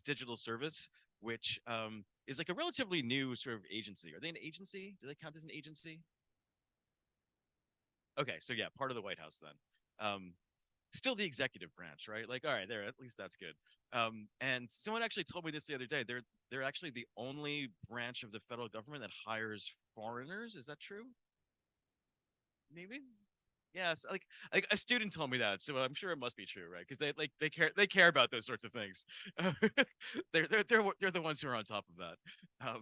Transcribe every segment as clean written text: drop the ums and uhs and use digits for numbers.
Digital Service, which is like a relatively new sort of agency. Are they an agency? Do they count as an agency? Okay, so yeah, part of the White House then. Still the executive branch, right? Like, all right, there, at least that's good. And someone actually told me this the other day. They're actually the only branch of the federal government that hires foreigners. Is that true? Maybe. Yes, like a student told me that, so I'm sure it must be true, right? Because they care about those sorts of things. They're the ones who are on top of that.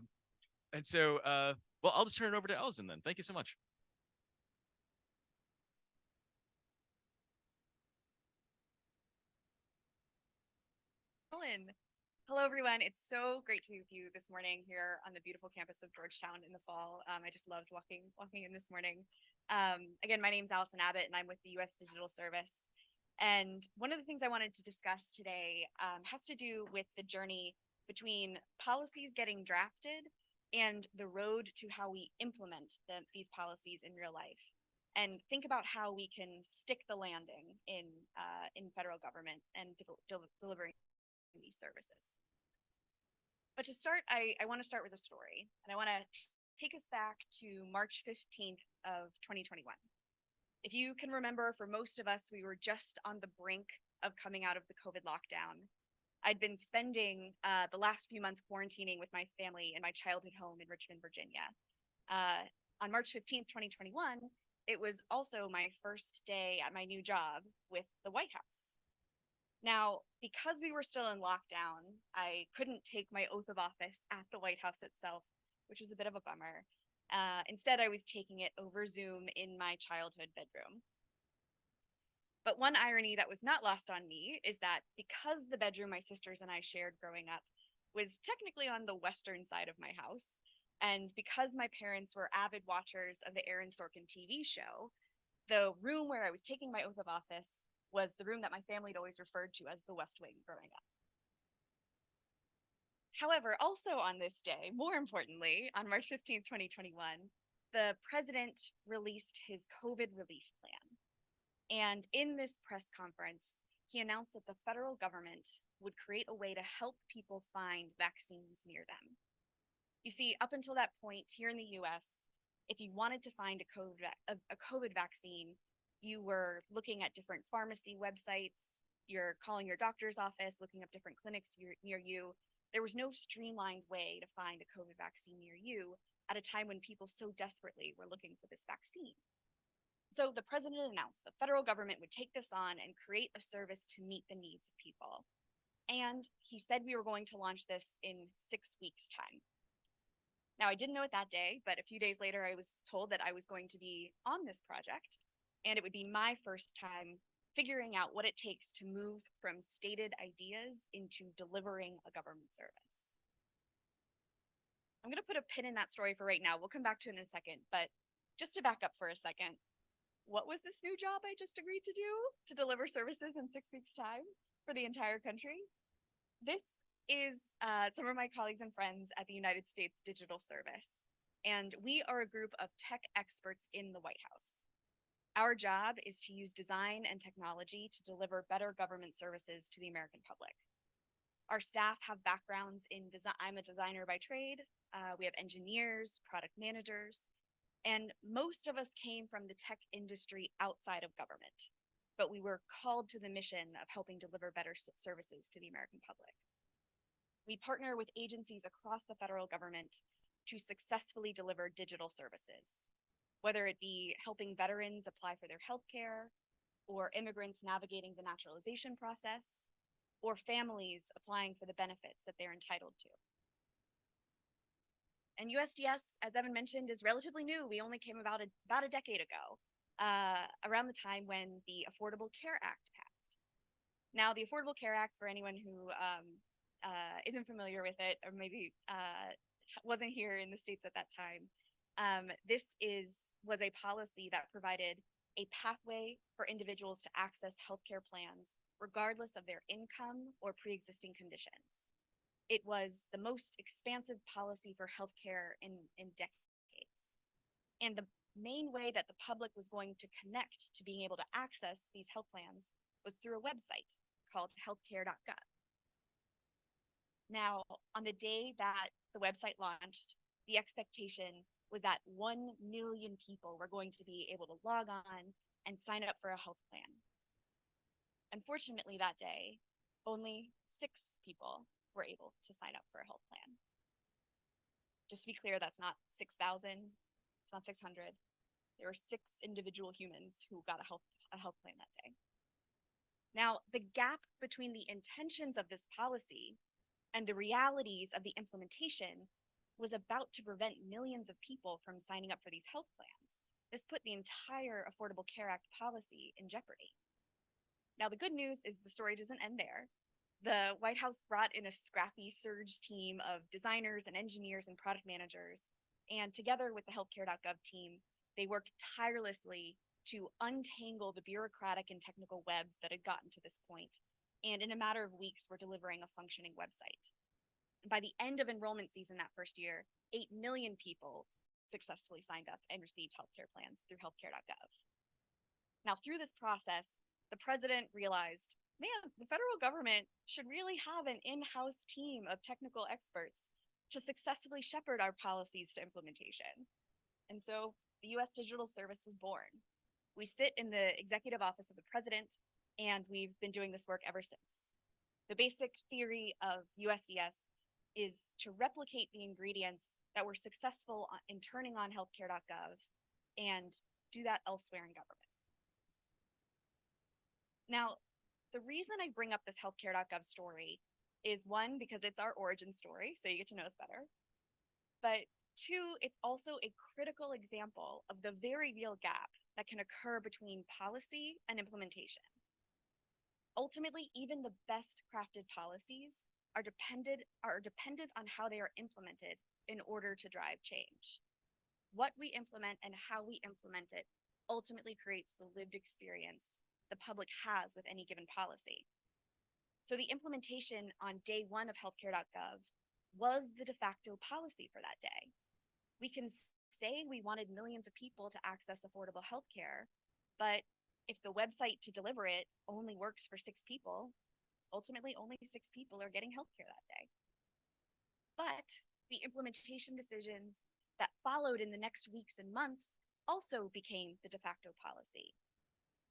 And so, well, I'll just turn it over to Allison then. Thank you so much. Colin. Hello, everyone. It's so great to be with you this morning here on the beautiful campus of Georgetown in the fall. I just loved walking in this morning. Again, my name is Allison Abbott, and I'm with the U.S. Digital Service. And one of the things I wanted to discuss today has to do with the journey between policies getting drafted and the road to how we implement these policies in real life, and think about how we can stick the landing in federal government and delivering these services. But to start, I want to start with a story, and I want to take us back to March 15th of 2021. If you can remember, for most of us, we were just on the brink of coming out of the COVID lockdown. I'd been spending the last few months quarantining with my family in my childhood home in Richmond, Virginia. On March 15th, 2021, it was also my first day at my new job with the White House. Now, because we were still in lockdown, I couldn't take my oath of office at the White House itself, which was a bit of a bummer. Instead, I was taking it over Zoom in my childhood bedroom. But one irony that was not lost on me is that because the bedroom my sisters and I shared growing up was technically on the western side of my house, and because my parents were avid watchers of the Aaron Sorkin TV show, the room where I was taking my oath of office was the room that my family had always referred to as the West Wing growing up. However, also on this day, more importantly, on March 15th, 2021, the president released his COVID relief plan. And in this press conference, he announced that the federal government would create a way to help people find vaccines near them. You see, up until that point here in the US, if you wanted to find a COVID vaccine, you were looking at different pharmacy websites, you're calling your doctor's office, looking up different clinics near you. There was no streamlined way to find a COVID vaccine near you at a time when people so desperately were looking for this vaccine. So the president announced the federal government would take this on and create a service to meet the needs of people. And he said we were going to launch this in 6 weeks' time. Now, I didn't know it that day, but a few days later, I was told that I was going to be on this project, and it would be my first time figuring out what it takes to move from stated ideas into delivering a government service. I'm going to put a pin in that story for right now. We'll come back to it in a second, but just to back up for a second, what was this new job I just agreed to do to deliver services in 6 weeks' time for the entire country? This is some of my colleagues and friends at the United States Digital Service, and we are a group of tech experts in the White House. Our job is to use design and technology to deliver better government services to the American public. Our staff have backgrounds in design. I'm a designer by trade. We have engineers, product managers, and most of us came from the tech industry outside of government, but we were called to the mission of helping deliver better services to the American public. We partner with agencies across the federal government to successfully deliver digital services, whether it be helping veterans apply for their health care, or immigrants navigating the naturalization process, or families applying for the benefits that they're entitled to. And USDS, as Evan mentioned, is relatively new. We only came about a decade ago, around the time when the Affordable Care Act passed. Now, the Affordable Care Act, for anyone who isn't familiar with it, or maybe wasn't here in the States at that time, this was a policy that provided a pathway for individuals to access healthcare plans, regardless of their income or pre-existing conditions. It was the most expansive policy for healthcare in decades. And the main way that the public was going to connect to being able to access these health plans was through a website called healthcare.gov. Now, on the day that the website launched, the expectation was that 1 million people were going to be able to log on and sign up for a health plan. Unfortunately, that day, only 6 people were able to sign up for a health plan. Just to be clear, that's not 6,000, it's not 600. There were 6 individual humans who got a health plan that day. Now, the gap between the intentions of this policy and the realities of the implementation was about to prevent millions of people from signing up for these health plans. This put the entire Affordable Care Act policy in jeopardy. Now, the good news is the story doesn't end there. The White House brought in a scrappy surge team of designers and engineers and product managers, and together with the healthcare.gov team, they worked tirelessly to untangle the bureaucratic and technical webs that had gotten to this point, and in a matter of weeks, we're delivering a functioning website. And by the end of enrollment season that first year, 8 million people successfully signed up and received healthcare plans through healthcare.gov. Now, through this process, the president realized, man, the federal government should really have an in-house team of technical experts to successfully shepherd our policies to implementation. And so the US Digital Service was born. We sit in the executive office of the president, and we've been doing this work ever since. The basic theory of USDS is to replicate the ingredients that were successful in turning on healthcare.gov and do that elsewhere in government. Now, the reason I bring up this healthcare.gov story is 1, because it's our origin story, so you get to know us better. But 2, it's also a critical example of the very real gap that can occur between policy and implementation. Ultimately, even the best crafted policies are dependent on how they are implemented in order to drive change. What we implement and how we implement it ultimately creates the lived experience the public has with any given policy. So the implementation on day 1 of healthcare.gov was the de facto policy for that day. We can say we wanted millions of people to access affordable healthcare, but if the website to deliver it only works for 6 people, ultimately only 6 people are getting healthcare that day. But the implementation decisions that followed in the next weeks and months also became the de facto policy.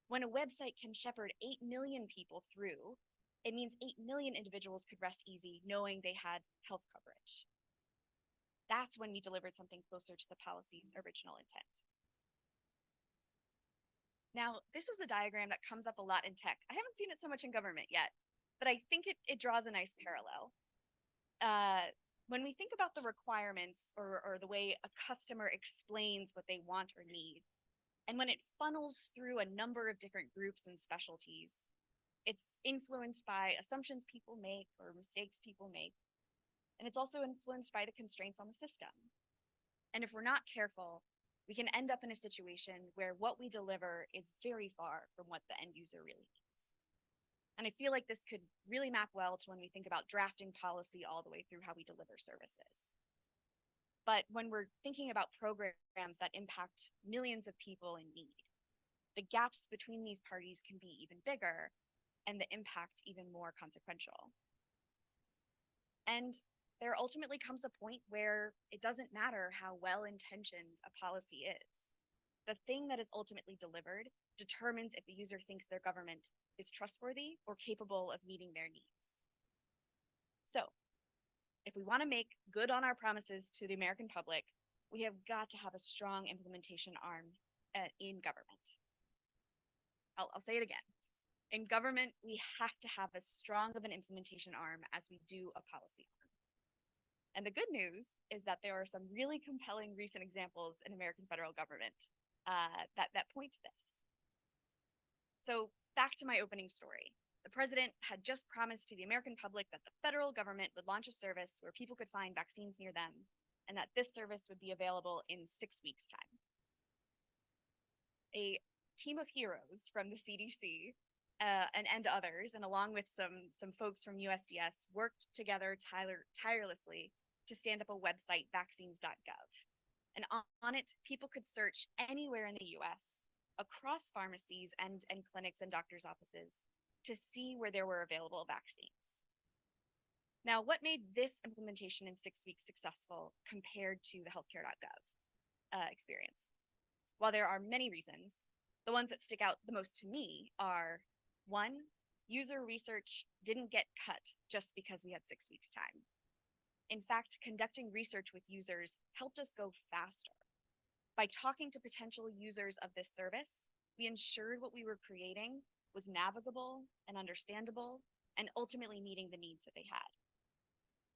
When a website can shepherd 8 million people through, it means 8 million individuals could rest easy knowing they had health coverage. That's when we delivered something closer to the policy's original intent. Now, this is a diagram that comes up a lot in tech. I haven't seen it so much in government yet, but I think it draws a nice parallel. When we think about the requirements or the way a customer explains what they want or need, and when it funnels through a number of different groups and specialties, it's influenced by assumptions people make or mistakes people make. And it's also influenced by the constraints on the system. And if we're not careful, we can end up in a situation where what we deliver is very far from what the end user really needs. And I feel like this could really map well to when we think about drafting policy all the way through how we deliver services. But when we're thinking about programs that impact millions of people in need, the gaps between these parties can be even bigger and the impact even more consequential. And there ultimately comes a point where it doesn't matter how well-intentioned a policy is. The thing that is ultimately delivered determines if the user thinks their government is trustworthy or capable of meeting their needs. So, if we want to make good on our promises to the American public, we have got to have a strong implementation arm in government. I'll say it again. In government, we have to have as strong of an implementation arm as we do a policy arm. And the good news is that there are some really compelling recent examples in American federal government that point to this. So back to my opening story. The president had just promised to the American public that the federal government would launch a service where people could find vaccines near them, and that this service would be available in 6 weeks' time. A team of heroes from the CDC and others, and along with some folks from USDS, worked together tirelessly to stand up a website, vaccines.gov. And on it, people could search anywhere in the US, across pharmacies and clinics and doctors' offices, to see where there were available vaccines. Now, what made this implementation in 6 weeks successful compared to the healthcare.gov experience? While there are many reasons, the ones that stick out the most to me are, one, user research didn't get cut just because we had 6 weeks time. In fact, conducting research with users helped us go faster. By talking to potential users of this service, we ensured what we were creating was navigable and understandable and ultimately meeting the needs that they had.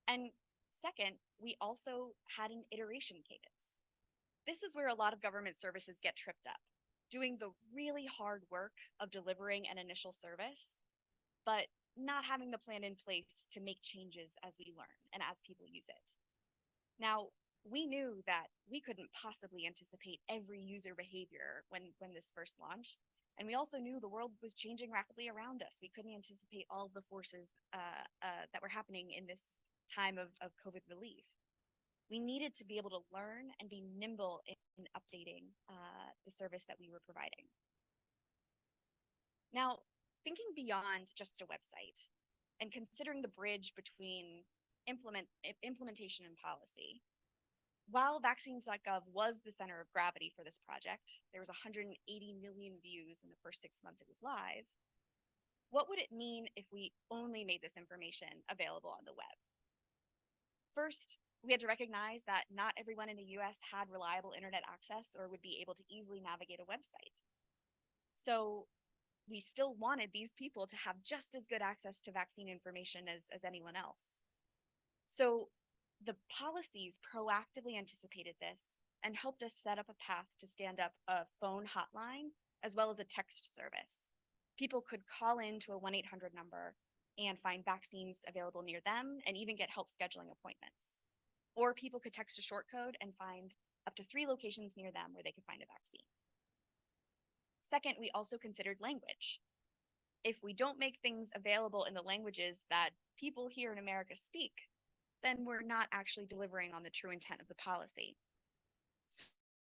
And second, we also had an iteration cadence. This is where a lot of government services get tripped up, doing the really hard work of delivering an initial service, but not having the plan in place to make changes as we learn and as people use it. Now, we knew that we couldn't possibly anticipate every user behavior when this first launched. And we also knew the world was changing rapidly around us. We couldn't anticipate all of the forces that were happening in this time of COVID relief. We needed to be able to learn and be nimble in updating the service that we were providing. Now, thinking beyond just a website and considering the bridge between implementation and policy, while vaccines.gov was the center of gravity for this project, there was 180 million views in the first 6 months it was live. What would it mean if we only made this information available on the web? First, we had to recognize that not everyone in the US had reliable internet access or would be able to easily navigate a website. So we still wanted these people to have just as good access to vaccine information as anyone else. So the policies proactively anticipated this and helped us set up a path to stand up a phone hotline as well as a text service. People could call in to a 1-800 number and find vaccines available near them and even get help scheduling appointments. Or people could text a short code and find up to 3 locations near them where they could find a vaccine. Second, we also considered language. If we don't make things available in the languages that people here in America speak, then we're not actually delivering on the true intent of the policy.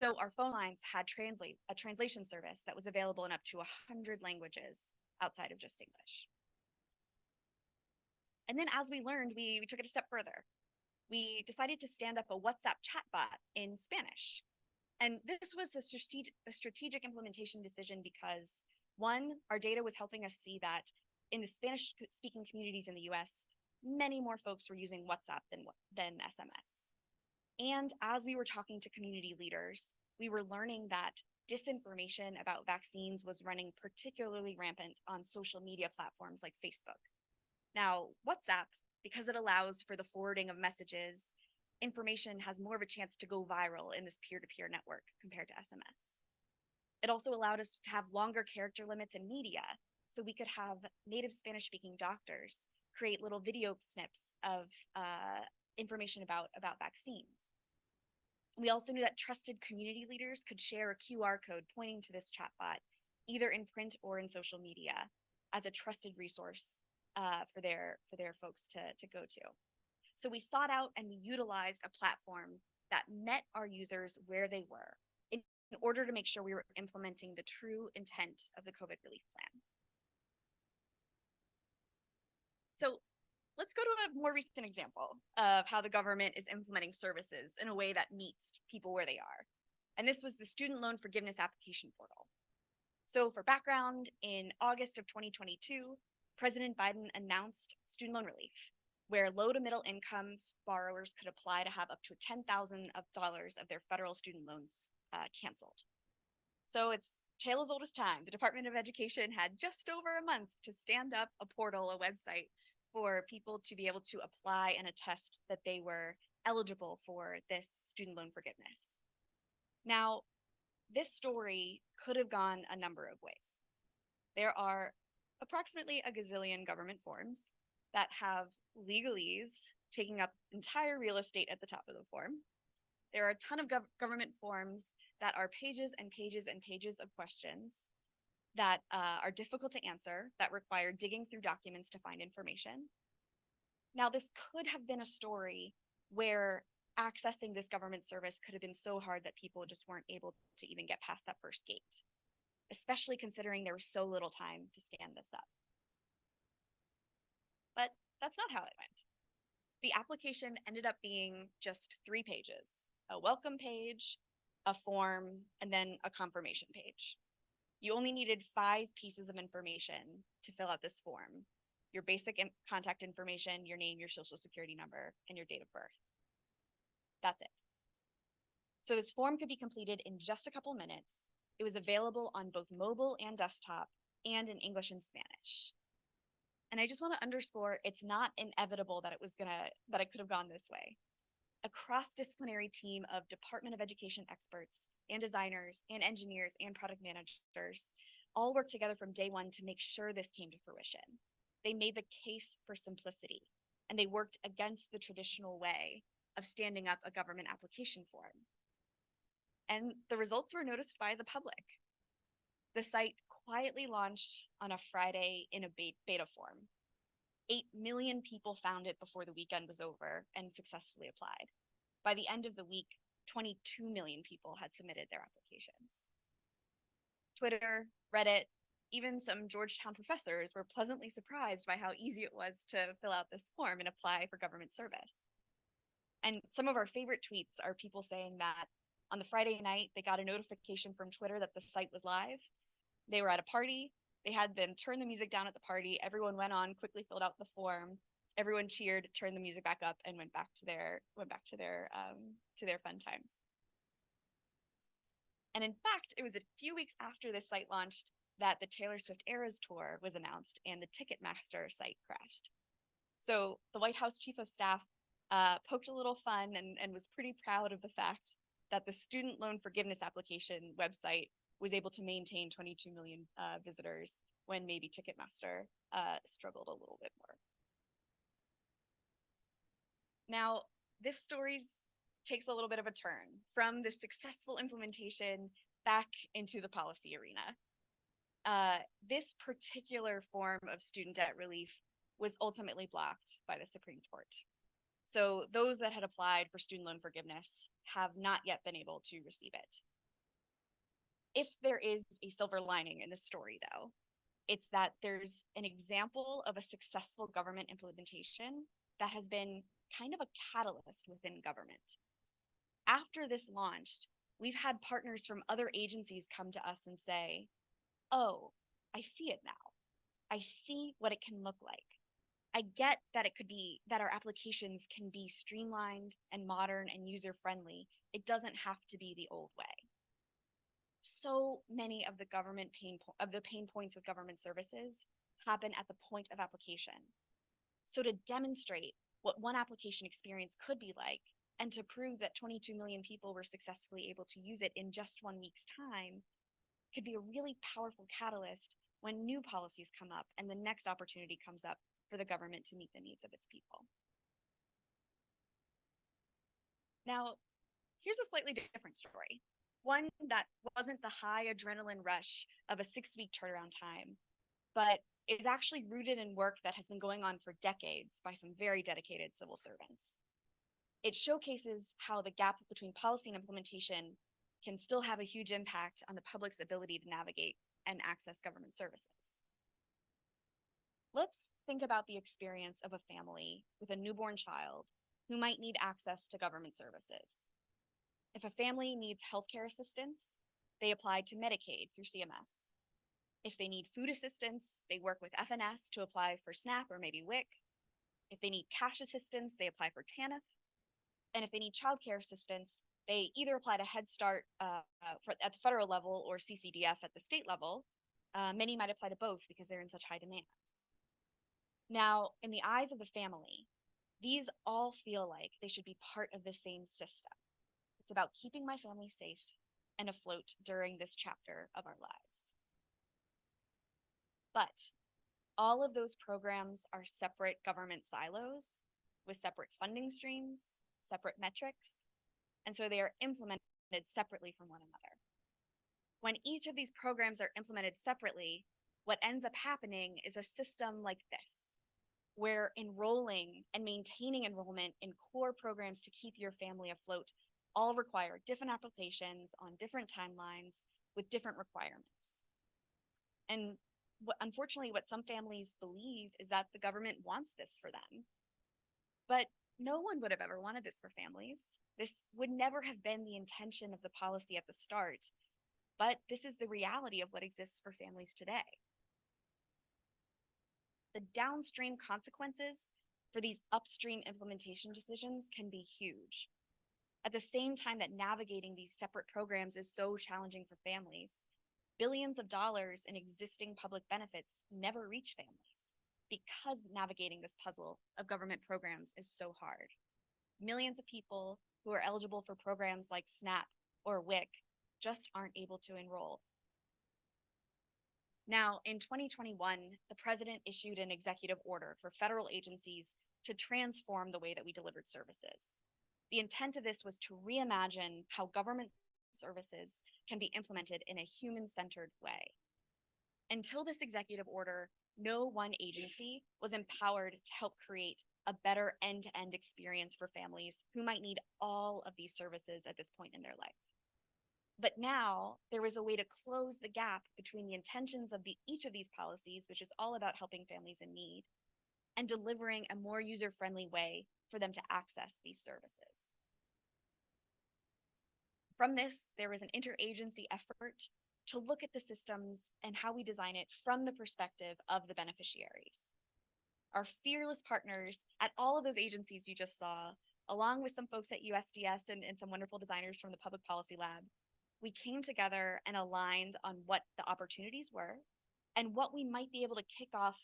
So our phone lines had a translation service that was available in up to 100 languages outside of just English. And then as we learned, we took it a step further. We decided to stand up a WhatsApp chatbot in Spanish. And this was a strategic implementation decision because, one, our data was helping us see that in the Spanish-speaking communities in the US, many more folks were using WhatsApp than SMS. And as we were talking to community leaders, we were learning that disinformation about vaccines was running particularly rampant on social media platforms like Facebook. Now, WhatsApp, because it allows for the forwarding of messages, information has more of a chance to go viral in this peer-to-peer network compared to SMS. It also allowed us to have longer character limits in media, so we could have native Spanish-speaking doctors create little video snips of information about vaccines. We also knew that trusted community leaders could share a QR code pointing to this chatbot, either in print or in social media, as a trusted resource for their folks to go to. So we sought out and we utilized a platform that met our users where they were in order to make sure we were implementing the true intent of the COVID relief plan. So let's go to a more recent example of how the government is implementing services in a way that meets people where they are. And this was the student loan forgiveness application portal. So for background, in August of 2022, President Biden announced student loan relief, where low to middle income borrowers could apply to have up to $10,000 of their federal student loans canceled. So it's tale as old as time. The Department of Education had just over a month to stand up a portal, a website, for people to be able to apply and attest that they were eligible for this student loan forgiveness. Now, this story could have gone a number of ways. There are approximately a gazillion government forms that have legalese taking up entire real estate at the top of the form. There are a ton of government forms that are pages and pages and pages of questions that are difficult to answer, that require digging through documents to find information. Now, this could have been a story where accessing this government service could have been so hard that people just weren't able to even get past that first gate, especially considering there was so little time to stand this up. But that's not how it went. The application ended up being just 3 pages: a welcome page, a form, and then a confirmation page. You only needed 5 pieces of information to fill out this form: your basic contact information, your name, your social security number, and your date of birth. That's it. So this form could be completed in just a couple minutes. It was available on both mobile and desktop, and in English and Spanish. And I just want to underscore, it's not inevitable that it could have gone this way. A cross-disciplinary team of Department of Education experts and designers and engineers and product managers all worked together from day one to make sure this came to fruition. They made the case for simplicity, and they worked against the traditional way of standing up a government application form. And the results were noticed by the public. The site quietly launched on a Friday in a beta form. 8 million people found it before the weekend was over and successfully applied. By the end of the week, 22 million people had submitted their applications. Twitter, Reddit, even some Georgetown professors were pleasantly surprised by how easy it was to fill out this form and apply for government service. And some of our favorite tweets are people saying that on the Friday night, they got a notification from Twitter that the site was live. They were at a party. They had them turn the music down at the party. Everyone went on, quickly filled out the form. Everyone cheered, turned the music back up, and went back to their fun times. And in fact, it was a few weeks after this site launched that the Taylor Swift Eras Tour was announced and the Ticketmaster site crashed. So the White House Chief of Staff poked a little fun and was pretty proud of the fact that the student loan forgiveness application website was able to maintain 22 million visitors when maybe Ticketmaster struggled a little bit more. Now, this story takes a little bit of a turn from the successful implementation back into the policy arena. This particular form of student debt relief was ultimately blocked by the Supreme Court. So those that had applied for student loan forgiveness have not yet been able to receive it. If there is a silver lining in the story, though, it's that there's an example of a successful government implementation that has been kind of a catalyst within government. After this launched, we've had partners from other agencies come to us and say, oh, I see it now. I see what it can look like. I get that it could be that our applications can be streamlined and modern and user-friendly. It doesn't have to be the old way. So many of the pain points with government services happen at the point of application. So to demonstrate what one application experience could be like, and to prove that 22 million people were successfully able to use it in just 1 week's time, could be a really powerful catalyst when new policies come up and the next opportunity comes up for the government to meet the needs of its people. Now, here's a slightly different story. One that wasn't the high adrenaline rush of a 6-week turnaround time, but is actually rooted in work that has been going on for decades by some very dedicated civil servants. It showcases how the gap between policy and implementation can still have a huge impact on the public's ability to navigate and access government services. Let's think about the experience of a family with a newborn child who might need access to government services. If a family needs healthcare assistance, they apply to Medicaid through CMS. If they need food assistance, they work with FNS to apply for SNAP or maybe WIC. If they need cash assistance, they apply for TANF. And if they need childcare assistance, they either apply to Head Start at the federal level or CCDF at the state level. Many might apply to both because they're in such high demand. Now, in the eyes of the family, these all feel like they should be part of the same system. It's about keeping my family safe and afloat during this chapter of our lives. But all of those programs are separate government silos with separate funding streams, separate metrics, and so they are implemented separately from one another. When each of these programs are implemented separately, what ends up happening is a system like this, where enrolling and maintaining enrollment in core programs to keep your family afloat all require different applications on different timelines with different requirements. And unfortunately, what some families believe is that the government wants this for them. But No one would have ever wanted this for families. This would never have been the intention of the policy at the start, but this is the reality of what exists for families today. The downstream consequences for these upstream implementation decisions can be huge. At the same time that navigating these separate programs is so challenging for families, billions of dollars in existing public benefits never reach families because navigating this puzzle of government programs is so hard. Millions of people who are eligible for programs like SNAP or WIC just aren't able to enroll. Now, in 2021, the president issued an executive order for federal agencies to transform the way that we delivered services. The intent of this was to reimagine how government services can be implemented in a human-centered way. Until this executive order, no one agency was empowered to help create a better end-to-end experience for families who might need all of these services at this point in their life. But now there was a way to close the gap between the intentions of each of these policies, which is all about helping families in need, and delivering a more user-friendly way for them to access these services. From this, there was an interagency effort to look at the systems and how we design it from the perspective of the beneficiaries. Our fearless partners at all of those agencies you just saw, along with some folks at USDS and some wonderful designers from the Public Policy Lab, we came together and aligned on what the opportunities were and what we might be able to kick off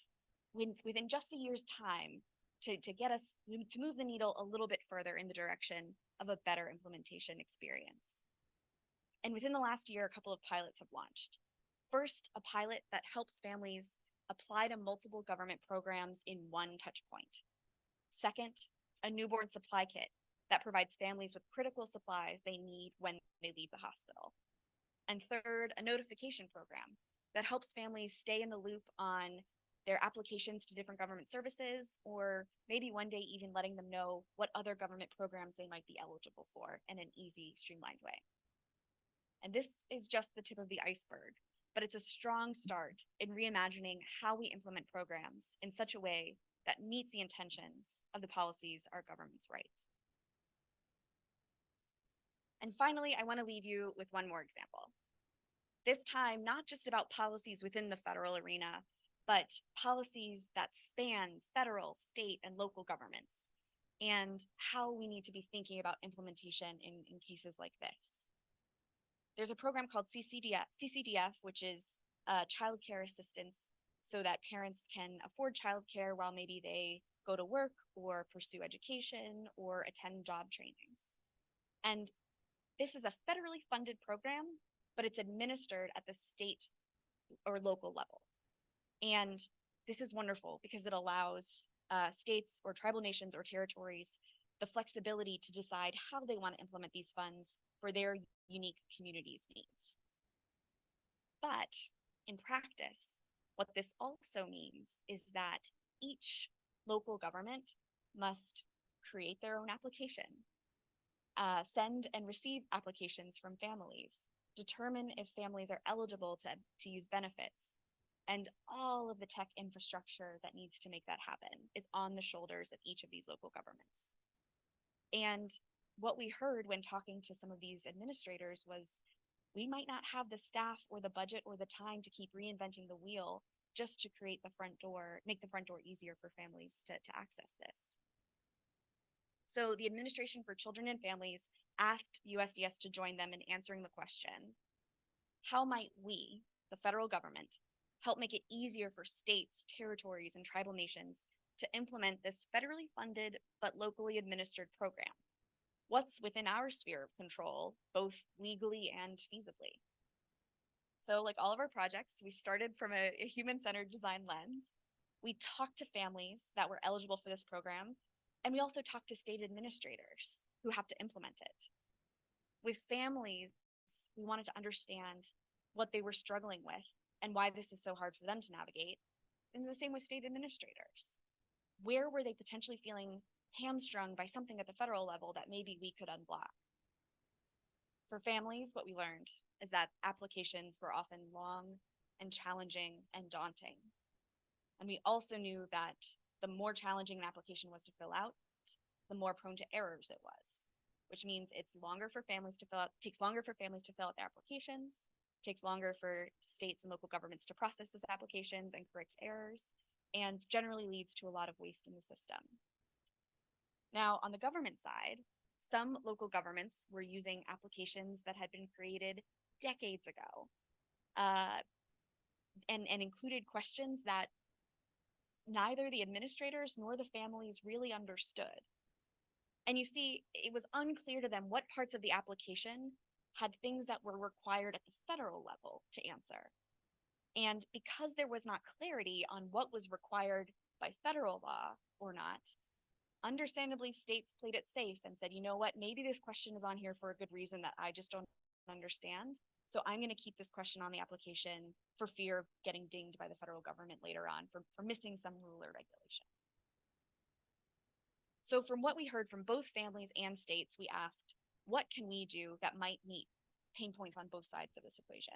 within just a year's time to get us to move the needle a little bit further in the direction of a better implementation experience. And within the last year, a couple of pilots have launched. First, a pilot that helps families apply to multiple government programs in one touch point. Second, a newborn supply kit that provides families with critical supplies they need when they leave the hospital. And third, a notification program that helps families stay in the loop on their applications to different government services, or maybe one day even letting them know what other government programs they might be eligible for in an easy, streamlined way. And this is just the tip of the iceberg, but it's a strong start in reimagining how we implement programs in such a way that meets the intentions of the policies our governments write. And finally, I want to leave you with one more example. This time, not just about policies within the federal arena, but policies that span federal, state, and local governments, and how we need to be thinking about implementation in cases like this. There's a program called CCDF, which is childcare assistance, so that parents can afford childcare while maybe they go to work or pursue education or attend job trainings. And this is a federally funded program, but it's administered at the state or local level. And this is wonderful because it allows states or tribal nations or territories the flexibility to decide how they want to implement these funds for their unique communities' needs. But in practice, what this also means is that each local government must create their own application, send and receive applications from families, determine if families are eligible to use benefits, and all of the tech infrastructure that needs to make that happen is on the shoulders of each of these local governments. And what we heard when talking to some of these administrators was, we might not have the staff or the budget or the time to keep reinventing the wheel just to create the front door, make the front door easier for families to access this. So the Administration for Children and Families asked USDS to join them in answering the question, how might we, the federal government, help make it easier for states, territories, and tribal nations to implement this federally funded but locally administered program? What's within our sphere of control, both legally and feasibly? So like all of our projects, we started from a human-centered design lens. We talked to families that were eligible for this program, and we also talked to state administrators who have to implement it. With families, we wanted to understand what they were struggling with and why this is so hard for them to navigate. And the same with state administrators. Where were they potentially feeling hamstrung by something at the federal level that maybe we could unblock? For families, what we learned is that applications were often long and challenging and daunting. And we also knew that the more challenging an application was to fill out, the more prone to errors it was, which means it's longer for families to fill out, takes longer for families to fill out their applications, takes longer for states and local governments to process those applications and correct errors, and generally leads to a lot of waste in the system. Now, on the government side, some local governments were using applications that had been created decades ago, and included questions that neither the administrators nor the families really understood. And you see, it was unclear to them what parts of the application had things that were required at the federal level to answer. And because there was not clarity on what was required by federal law or not, understandably, states played it safe and said, you know what, maybe this question is on here for a good reason that I just don't understand. So I'm going to keep this question on the application for fear of getting dinged by the federal government later on for missing some rule or regulation. So from what we heard from both families and states, we asked, what can we do that might meet pain points on both sides of this equation?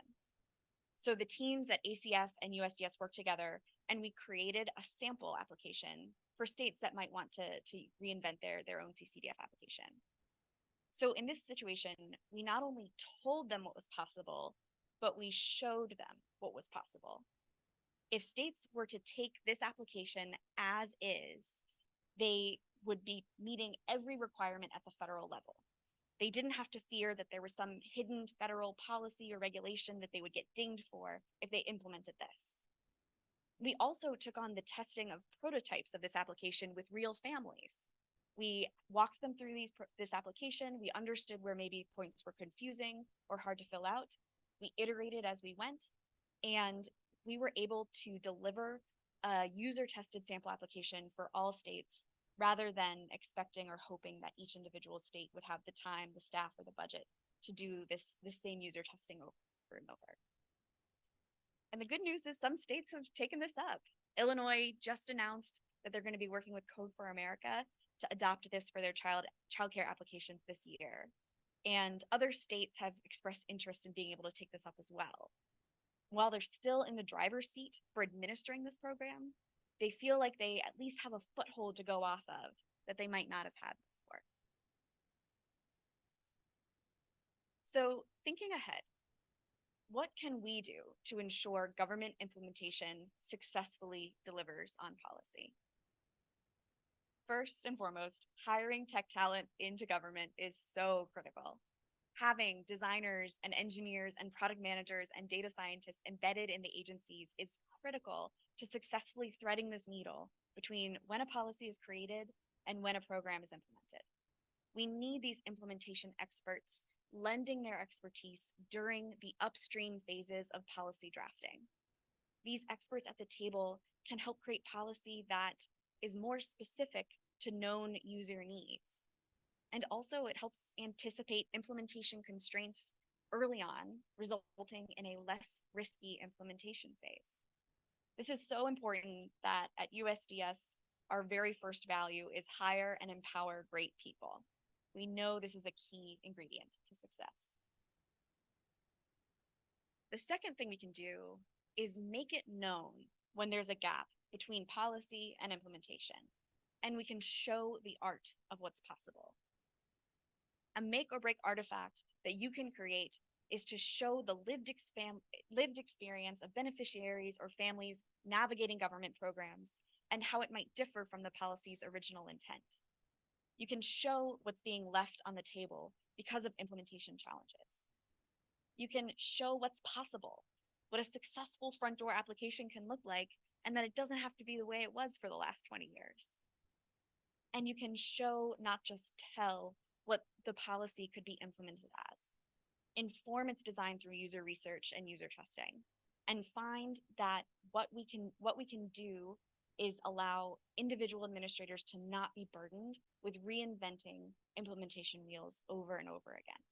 So the teams at ACF and USDS worked together, and we created a sample application for states that might want to reinvent their own CCDF application. So in this situation, we not only told them what was possible, but we showed them what was possible. If states were to take this application as is, they would be meeting every requirement at the federal level. They didn't have to fear that there was some hidden federal policy or regulation that they would get dinged for if they implemented this. We also took on the testing of prototypes of this application with real families. We walked them through this application. We understood where maybe points were confusing or hard to fill out. We iterated as we went, and we were able to deliver a user-tested sample application for all states rather than expecting or hoping that each individual state would have the time, the staff, or the budget to do this same user testing over and over. And the good news is some states have taken this up. Illinois just announced that they're going to be working with Code for America to adopt this for their childcare applications this year. And other states have expressed interest in being able to take this up as well. While they're still in the driver's seat for administering this program, they feel like they at least have a foothold to go off of that they might not have had before. So thinking ahead, what can we do to ensure government implementation successfully delivers on policy? First and foremost, hiring tech talent into government is so critical. Having designers and engineers and product managers and data scientists embedded in the agencies is critical to successfully threading this needle between when a policy is created and when a program is implemented. We need these implementation experts lending their expertise during the upstream phases of policy drafting. These experts at the table can help create policy that is more specific to known user needs. And also it helps anticipate implementation constraints early on, resulting in a less risky implementation phase. This is so important that at USDS, our very first value is hire and empower great people. We know this is a key ingredient to success. The second thing we can do is make it known when there's a gap between policy and implementation, and we can show the art of what's possible. A make or break artifact that you can create is to show the lived experience of beneficiaries or families navigating government programs and how it might differ from the policy's original intent. You can show what's being left on the table because of implementation challenges. You can show what's possible, what a successful front door application can look like, and that it doesn't have to be the way it was for the last 20 years. And you can show, not just tell, what the policy could be implemented as. Inform its design through user research and user testing, and find that what we can do is allow individual administrators to not be burdened with reinventing implementation wheels over and over again.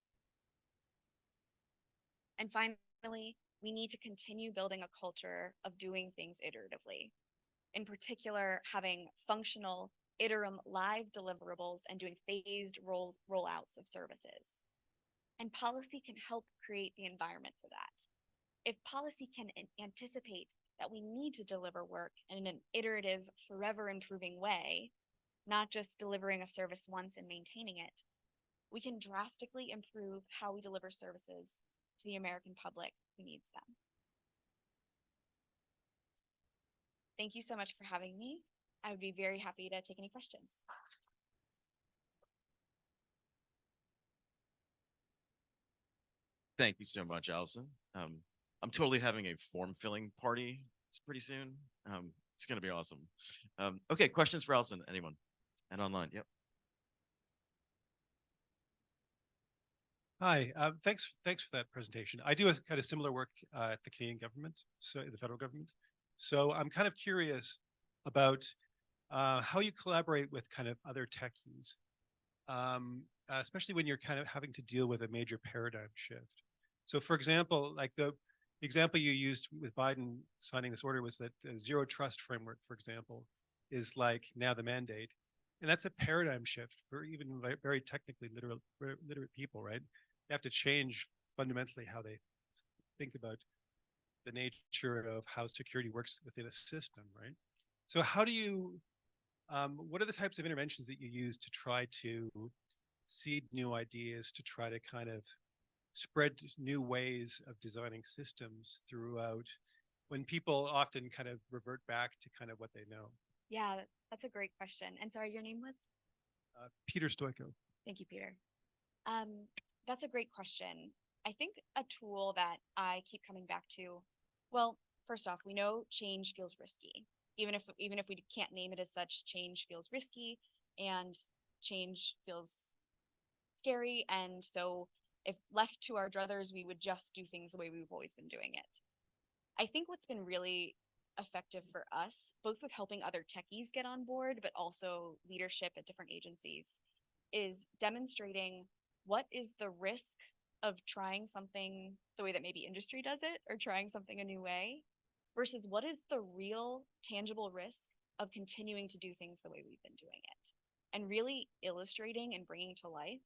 And finally, we need to continue building a culture of doing things iteratively. In particular, having functional interim live deliverables and doing phased rollouts of services. And policy can help create the environment for that. If policy can anticipate that we need to deliver work in an iterative, forever improving way, not just delivering a service once and maintaining it, we can drastically improve how we deliver services to the American public who needs them. Thank you so much for having me. I would be very happy to take any questions. Thank you so much, Allison. I'm totally having a form filling party. It's pretty soon. It's going to be awesome. Okay, questions for Allison? Anyone? And online? Yep. Hi, thanks for that presentation. I do a kind of similar work at the Canadian government, so the federal government. So I'm kind of curious about how you collaborate with kind of other techies, especially when you're kind of having to deal with a major paradigm shift. So for example, like the example you used with Biden signing this order was that the zero trust framework, for example, is like now the mandate. And that's a paradigm shift for even very technically literate people, right? They have to change fundamentally how they think about the nature of how security works within a system, right? So how do you, what are the types of interventions that you use to try to seed new ideas, to try to kind of spread new ways of designing systems throughout, when people often kind of revert back to kind of what they know? Yeah, that's a great question. And sorry, your name was? Peter Stoico. Thank you, Peter. That's a great question. I think a tool that I keep coming back to, well, first off, we know change feels risky. Even if we can't name it as such, change feels risky and change feels scary. And so if left to our druthers, we would just do things the way we've always been doing it. I think what's been really effective for us, both with helping other techies get on board, but also leadership at different agencies, is demonstrating what is the risk of trying something the way that maybe industry does it, or trying something a new way, versus what is the real tangible risk of continuing to do things the way we've been doing it. And really illustrating and bringing to life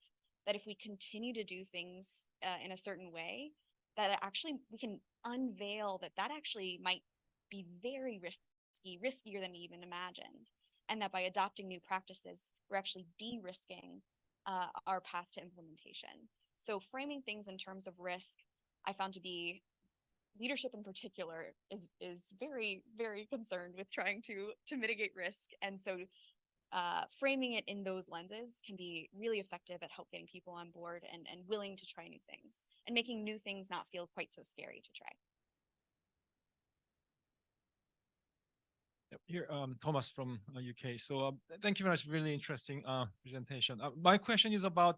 that if we continue to do things in a certain way, that actually we can unveil that actually might be very risky, riskier than we even imagined. And that by adopting new practices, we're actually de-risking our path to implementation. So framing things in terms of risk, I found to be, leadership in particular is very, very concerned with trying to mitigate risk. And so framing it in those lenses can be really effective at help getting people on board and willing to try new things, and making new things not feel quite so scary to try. Here, Thomas from UK. So thank you very much. Really interesting presentation. My question is about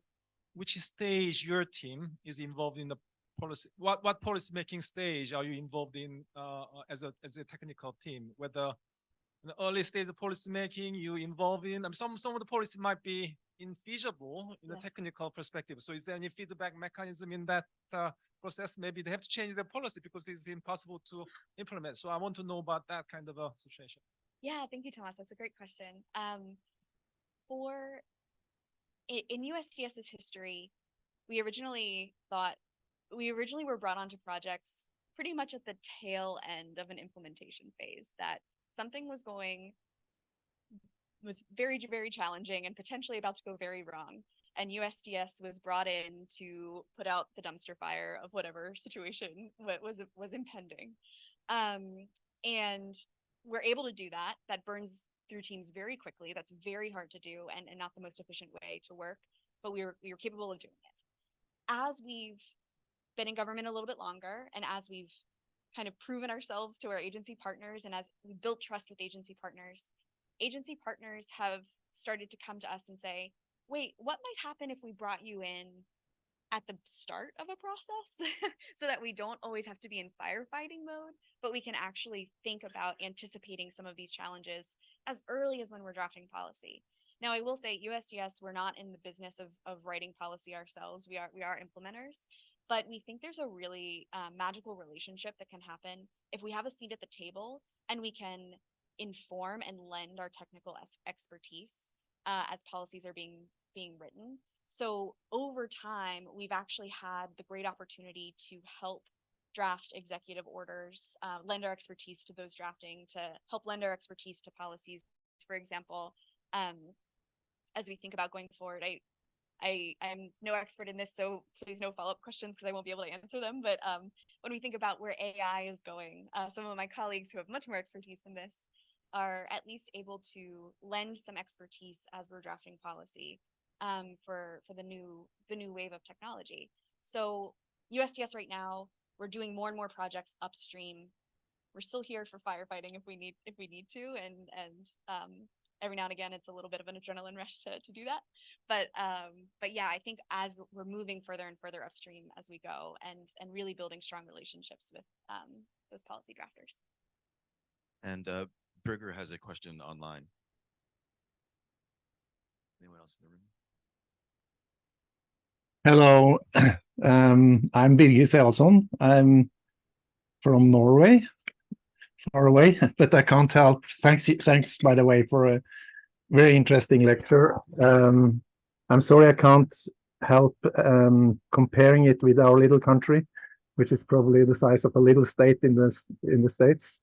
which stage your team is involved in the policy. What policy making stage are you involved in as a technical team? Whether in the early stage of policy making you involved in, some of the policy might be infeasible in a technical perspective. So is there any feedback mechanism in that process? Maybe they have to change their policy because it's impossible to implement. So I want to know about that kind of a situation. Yeah, thank you, Thomas. That's a great question. In USGS's history, we originally were brought onto projects pretty much at the tail end of an implementation phase, that something was very, very challenging and potentially about to go very wrong. And USGS was brought in to put out the dumpster fire of whatever situation was impending. And we're able to do that. That burns through teams very quickly. That's very hard to do and not the most efficient way to work, but we were capable of doing it. As we've been in government a little bit longer, and as we've kind of proven ourselves to our agency partners, and as we built trust with agency partners have started to come to us and say, wait, what might happen if we brought you in at the start of a process so that we don't always have to be in firefighting mode, but we can actually think about anticipating some of these challenges as early as when we're drafting policy. Now, I will say USGS, we're not in the business of writing policy ourselves. We are implementers, but we think there's a really magical relationship that can happen if we have a seat at the table and we can inform and lend our technical expertise as policies are being written. So over time, we've actually had the great opportunity to help draft executive orders, lend our expertise to those drafting, to help lend our expertise to policies. For example, as we think about going forward. I'm no expert in this, so please no follow-up questions because I won't be able to answer them. But when we think about where AI is going, some of my colleagues who have much more expertise in this are at least able to lend some expertise as we're drafting policy for the new wave of technology. So USDS right now, we're doing more and more projects upstream. We're still here for firefighting if we need to, and every now and again it's a little bit of an adrenaline rush to do that. But yeah, I think as we're moving further and further upstream as we go, and really building strong relationships with those policy drafters. And Birger has a question online. Anyone else in the room? Hello, I'm Birger Sealson. I'm from Norway, far away, but I can't help. Thanks, by the way, for a very interesting lecture. I'm sorry I can't help comparing it with our little country, which is probably the size of a little state in the States.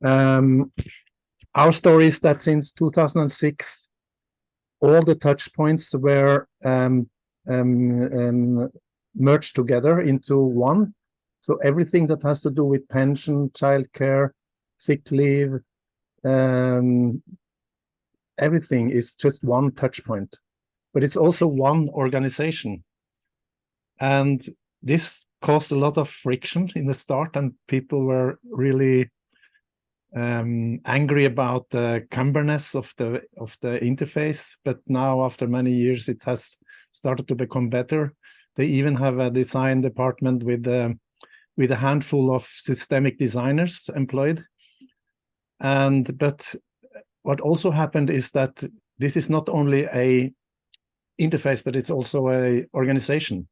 Our story is that since 2006, all the touch points were merged together into one. So everything that has to do with pension, childcare, sick leave, everything is just one touch point. But it's also one organization. And this caused a lot of friction in the start, and people were really angry about the cumberness of the interface. But now, after many years, it has started to become better. They even have a design department with a handful of systemic designers employed. But what also happened is that this is not only a interface, but it's also a organization.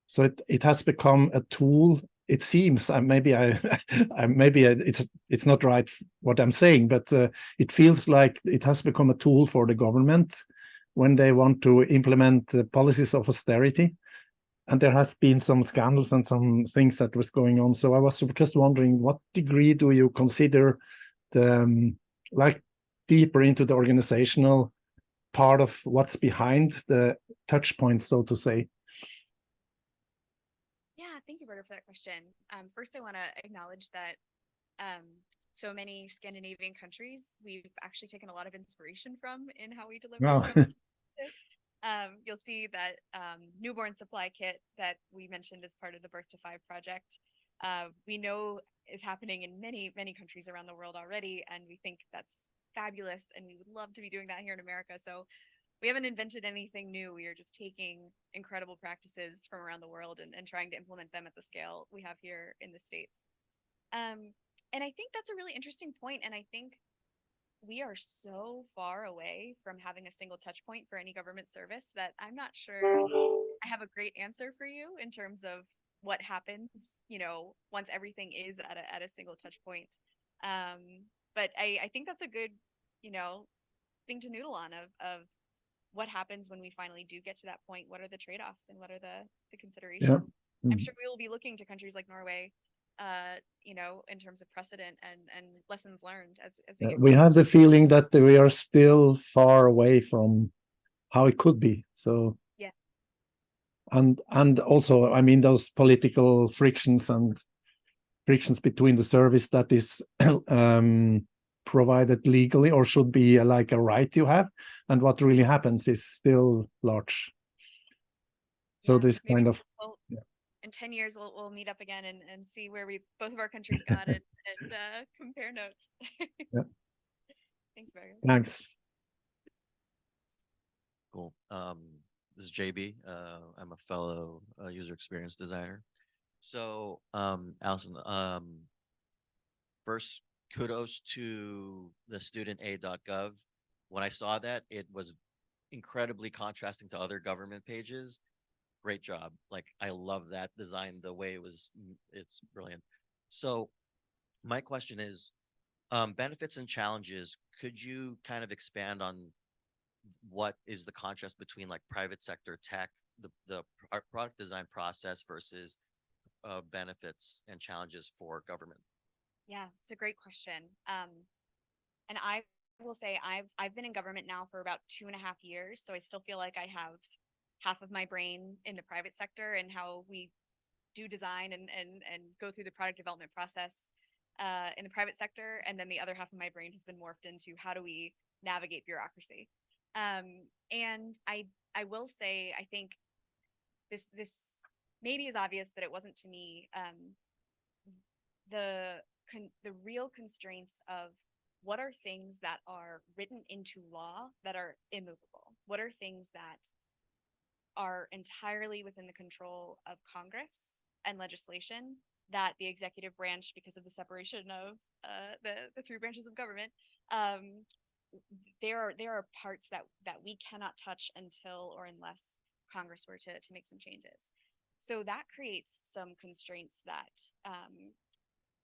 So it has become a tool. It seems, maybe it's not right what I'm saying, but it feels like it has become a tool for the government when they want to implement policies of austerity. And there has been some scandals and some things that was going on. So I was just wondering, what degree do you consider the like deeper into the organizational part of what's behind the touch points, so to say? Yeah, thank you, Berger, for that question. First, I want to acknowledge that so many Scandinavian countries we've actually taken a lot of inspiration from in how we deliver. Wow. You'll see that newborn supply kit that we mentioned as part of the Birth to Five project, we know is happening in many, many countries around the world already, and we think that's fabulous, and we would love to be doing that here in America. So we haven't invented anything new. We are just taking incredible practices from around the world and trying to implement them at the scale we have here in the States. And I think that's a really interesting point, and I think we are so far away from having a single touch point for any government service that I'm not sure I have a great answer for you in terms of what happens, once everything is at a single touch point. But I think that's a good, thing to noodle on of what happens when we finally do get to that point. What are the trade-offs and what are the considerations? Yeah. I'm sure we will be looking to countries like Norway, in terms of precedent and lessons learned as we have the feeling that we are still far away from how it could be. So yeah. And also, I mean, those political frictions between the service that is provided legally or should be like a right you have, and what really happens is still large. So yeah, this kind of in 10 years we'll meet up again and see where both of our countries got and compare notes. Yeah. Thanks, Berger. Thanks. Cool. This is JB. I'm a fellow user experience designer. So, Allison, first, kudos to the studentaid.gov. When I saw that, it was incredibly contrasting to other government pages. Great job. Like, I love that design, the way it's brilliant. So my question is, benefits and challenges, could you kind of expand on what is the contrast between like private sector tech, the product design process versus benefits and challenges for government? Yeah, it's a great question. And I've will say I've been in government now for about 2.5 years, so I still feel like I have half of my brain in the private sector and how we do design and go through the product development process in the private sector, and then the other half of my brain has been morphed into how do we navigate bureaucracy. And I will say I think this maybe is obvious, but it wasn't to me. The real constraints of what are things that are written into law that are immovable? What are things that are entirely within the control of Congress and legislation that the executive branch, because of the separation of the three branches of government, there are parts that we cannot touch until or unless Congress were to make some changes. So that creates some constraints that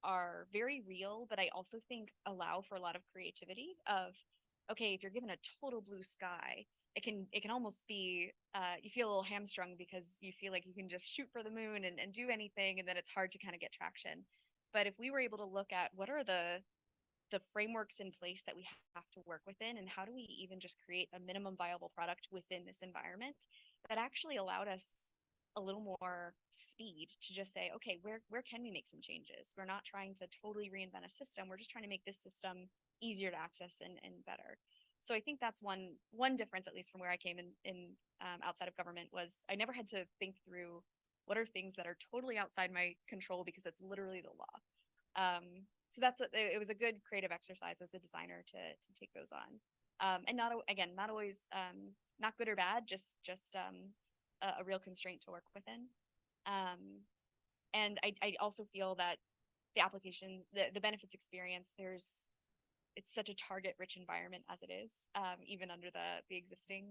are very real, but I also think allow for a lot of creativity of, okay, if you're given a total blue sky, it can almost be, you feel a little hamstrung because you feel like you can just shoot for the moon and do anything, and then it's hard to kind of get traction. But if we were able to look at what are the frameworks in place that we have to work within, and how do we even just create a minimum viable product within this environment, that actually allowed us a little more speed to just say, okay, where can we make some changes? We're not trying to totally reinvent a system. We're just trying to make this system easier to access and better. So I think that's one difference, at least from where I came in outside of government, was I never had to think through what are things that are totally outside my control because it's literally the law. So it was a good creative exercise as a designer to take those on, and not always not good or bad, just a real constraint to work within. And I also feel that the application, the benefits experience, it's such a target-rich environment as it is, even under the existing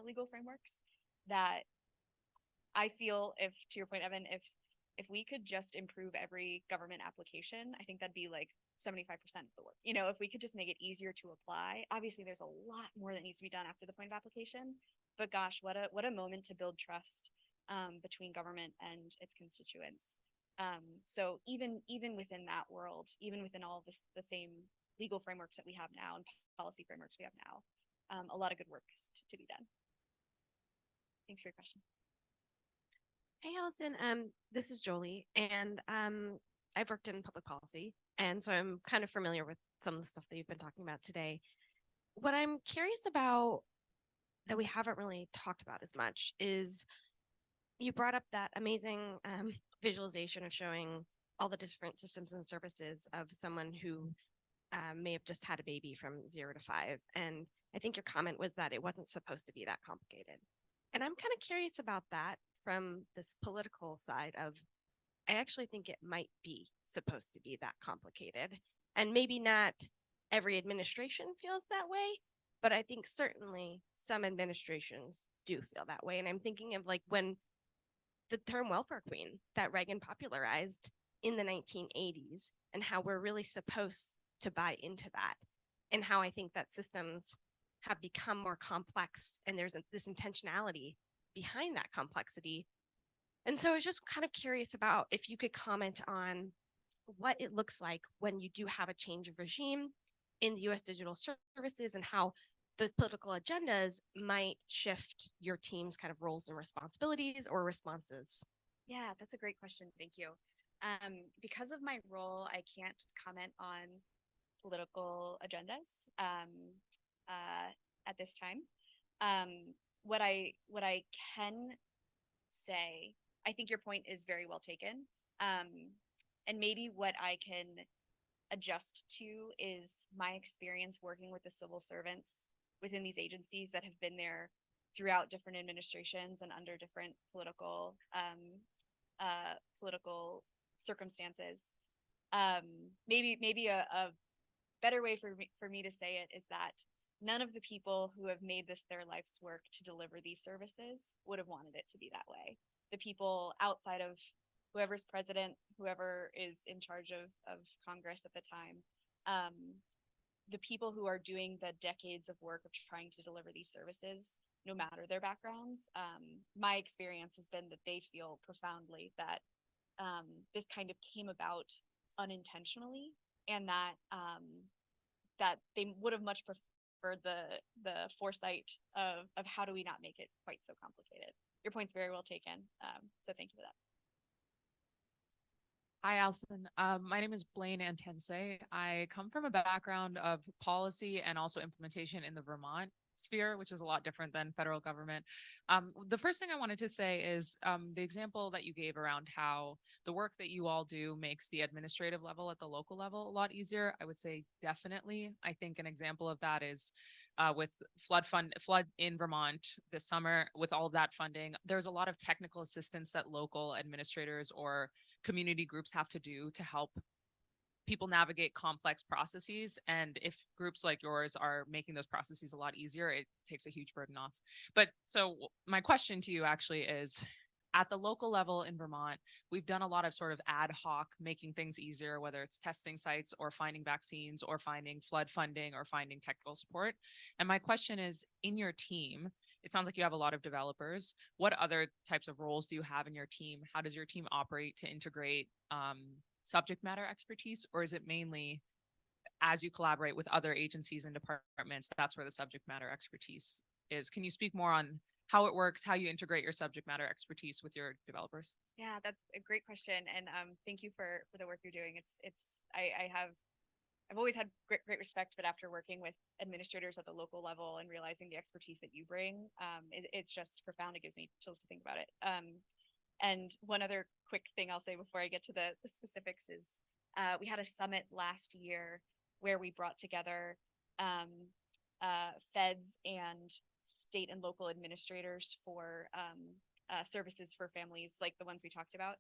legal frameworks, that I feel, if to your point, Evan, if we could just improve every government application, I think that'd be like 75% of the work. If we could just make it easier to apply. Obviously, there's a lot more that needs to be done after the point of application, but gosh, what a moment to build trust between government and its constituents. So even within that world, even within all of the same legal frameworks that we have now and policy frameworks we have now, a lot of good work to be done. Thanks for your question. Hey, Allison. This is Jolie, and I've worked in public policy, and so I'm kind of familiar with some of the stuff that you've been talking about today. What I'm curious about that we haven't really talked about as much is you brought up that amazing visualization of showing all the different systems and services of someone who may have just had a baby from 0 to 5. And I think your comment was that it wasn't supposed to be that complicated. And I'm kind of curious about that from this political side of, I actually think it might be supposed to be that complicated. And maybe not every administration feels that way, but I think certainly some administrations do feel that way. And I'm thinking of like when the term welfare queen that Reagan popularized in the 1980s, and how we're really supposed to buy into that, and how I think that systems have become more complex, and there's this intentionality behind that complexity. And so I was just kind of curious about if you could comment on what it looks like when you do have a change of regime in the US digital services, and how those political agendas might shift your team's kind of roles and responsibilities or responses. Yeah, that's a great question. Thank you. Because of my role, I can't comment on political agendas at this time. What I can say, I think your point is very well taken. And maybe what I can adjust to is my experience working with the civil servants within these agencies that have been there throughout different administrations and under different political circumstances. Maybe a better way for me to say it is that none of the people who have made this their life's work to deliver these services would have wanted it to be that way. The people outside of whoever's president, whoever is in charge of Congress at the time, the people who are doing the decades of work of trying to deliver these services, no matter their backgrounds, my experience has been that they feel profoundly that this kind of came about unintentionally, and that that they would have much preferred the foresight of how do we not make it quite so complicated. Your point's very well taken. So thank you for that. Hi, Allison. My name is Blaine Antense. I come from a background of policy and also implementation in the Vermont sphere, which is a lot different than federal government. The first thing I wanted to say is the example that you gave around how the work that you all do makes the administrative level at the local level a lot easier. I would say definitely. I think an example of that is with flood in Vermont this summer. With all of that funding, there's a lot of technical assistance that local administrators or community groups have to do to help people navigate complex processes. And if groups like yours are making those processes a lot easier, it takes a huge burden off. But so my question to you actually is, at the local level in Vermont, we've done a lot of sort of ad hoc making things easier, whether it's testing sites or finding vaccines or finding flood funding or finding technical support. And my question is, in your team, it sounds like you have a lot of developers. What other types of roles do you have in your team? How does your team operate to integrate subject matter expertise? Or is it mainly as you collaborate with other agencies and departments, that's where the subject matter expertise is? Can you speak more on how it works, how you integrate your subject matter expertise with your developers? Yeah, that's a great question. And thank you for the work you're doing. I've always had great respect, but after working with administrators at the local level and realizing the expertise that you bring, it's just profound. It gives me chills to think about it. And one other quick thing I'll say before I get to the specifics is we had a summit last year where we brought together feds and state and local administrators for services for families like the ones we talked about.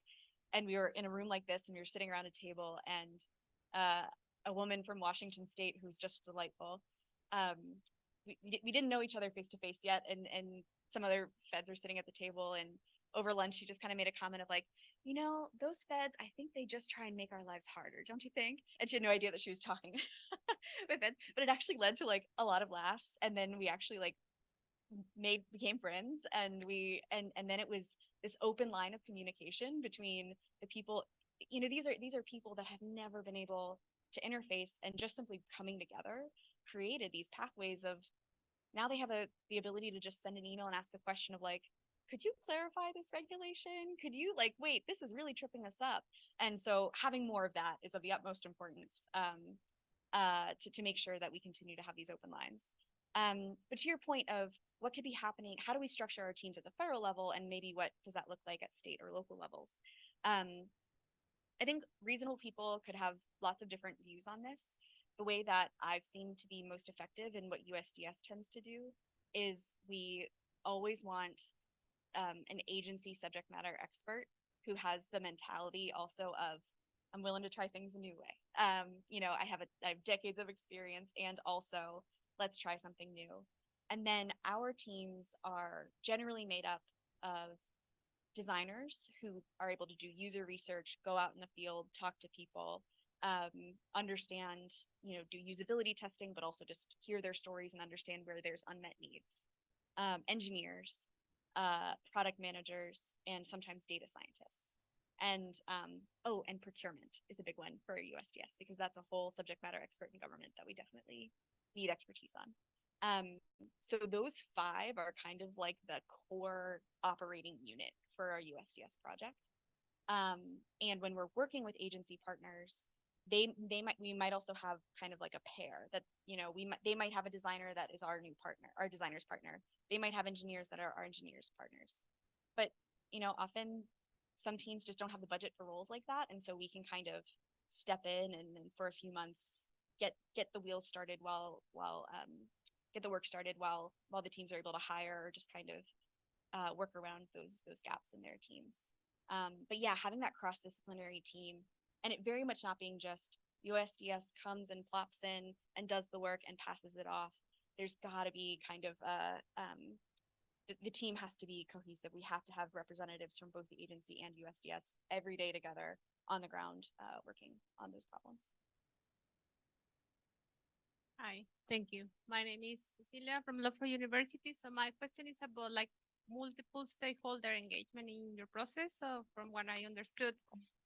And we were in a room like this and we were sitting around a table, and a woman from Washington State who's just delightful. We didn't know each other face to face yet, and some other feds were sitting at the table, and over lunch she just kind of made a comment of like, you know, those feds, I think they just try and make our lives harder, don't you think? And she had no idea that she was talking with feds, but it actually led to like a lot of laughs, and then we actually like became friends, and then it was this open line of communication between the people. You know, these are people that have never been able to interface, and just simply coming together created these pathways of, now they have the ability to just send an email and ask a question of like, could you clarify this regulation? Could you like, wait, this is really tripping us up. And so having more of that is of the utmost importance to make sure that we continue to have these open lines. But to your point of what could be happening, how do we structure our teams at the federal level, and maybe what does that look like at state or local levels? I think reasonable people could have lots of different views on this. The way that I've seen to be most effective and what USDS tends to do is we always want an agency subject matter expert who has the mentality also of, I'm willing to try things a new way. You know, I have decades of experience, and also let's try something new. And then our teams are generally made up of designers who are able to do user research, go out in the field, talk to people, understand, you know, do usability testing, but also just hear their stories and understand where there's unmet needs. Engineers, product managers, and sometimes data scientists. And and procurement is a big one for USDS, because that's a whole subject matter expert in government that we definitely need expertise on. So those five are kind of like the core operating unit for our USDS project. And when we're working with agency partners, we might also have kind of like a pair that, you know, they might have a designer that is our new partner, our designer's partner. They might have engineers that are our engineers' partners. But, you know, often some teams just don't have the budget for roles like that. And so we can kind of step in and for a few months get the wheels started get the work started while the teams are able to hire, or just kind of work around those gaps in their teams. But yeah, having that cross-disciplinary team, and it very much not being just USDS comes and plops in and does the work and passes it off. There's got to be kind of the team has to be cohesive. We have to have representatives from both the agency and USDS every day together on the ground working on those problems. Hi, thank you. My name is Cecilia from Lowell University. So my question is about like multiple stakeholder engagement in your process. So from what I understood,